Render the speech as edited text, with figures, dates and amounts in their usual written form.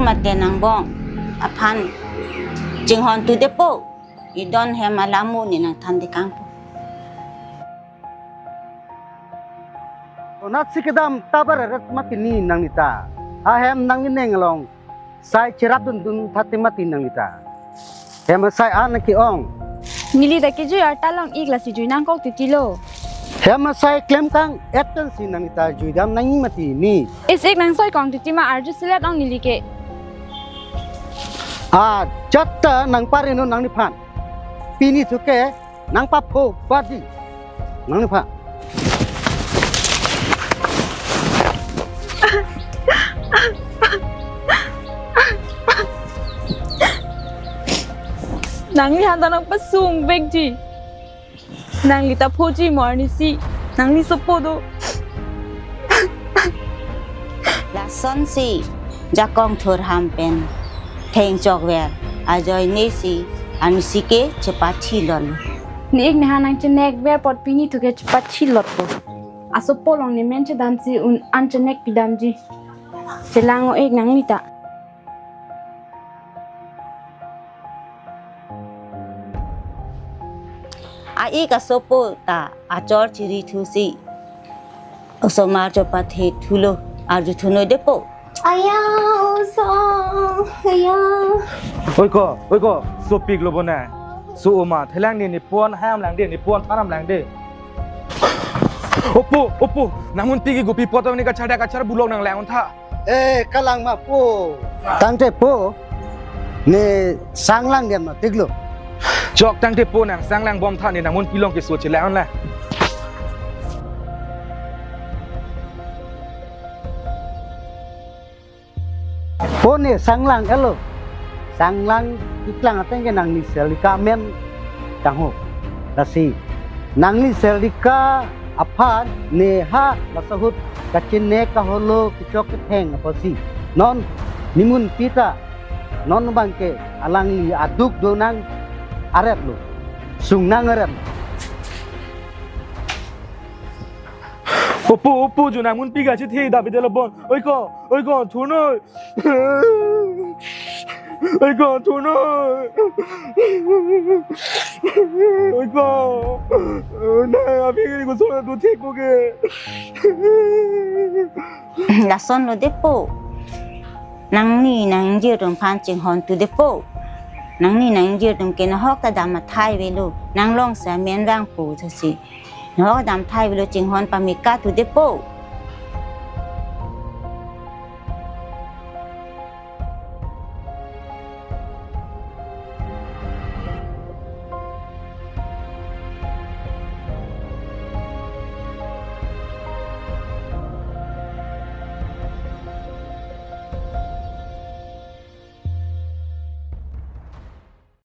mate nang bong apan jing hon tu depo you don't have malamu ni nang tan de kang Nat sikadam tabar rat mati ni nang nita ahem nang neng long sai cerap dun thati mati nang nita hem sai an ki ong nili da ke ju talang igla si ju nang kok titilo hem sai klem kang etan si nang nita juidam nang mati ni is ek nang soi kong titima arju silat ong nili ke jatta nang parino nang nipan pini suke nang papo badi nang nipan nang li han nang pasung vekji nang li ta phoji morni si nang li sopodo la son si jakong thor ham pen theng chok wer ajoy ne si an si ke chepachi lol ni ek ne hanang chenek ber pot pini to ke pachi lot ko aso polong ni men che dam si un an chenek pidam ji chelango ek nang li ta ai ka sopo ta achor chiri thusi osomar chopathe thulo arju thuno depo aya so aya oi ko so pik lo bona so oma thelang ni pon ham lang de ni pon tharam lang de opo namun tigi gopi poto ni ka chara bulok nang lang tha kalang ma po tang te po ne sanglang dem ma tiglo jok tang te po nang sang lang bom tha ni namun pilong ke so che lang la po ne sanglang elo sanglang iklang ateng ke nang ni selika men tangho nasi nang ni selika apa ne ha lasahut kacin ne ka holo kicok theng aposi non nimun pita non bangke alang li aduk donang aret lo sung nang aret opo ju namun piga chi thi da bi de lo bon oi ko thuno oi ko na abi ko so do thi ko ke la son lo depo nang ni nang je dong pan jing hon tu depo nang ni nang je dong ke na hok ta dam ma thai we lo nang long sa men wang pu thasi no dam thai we lo jing hon pa mi ka tu depo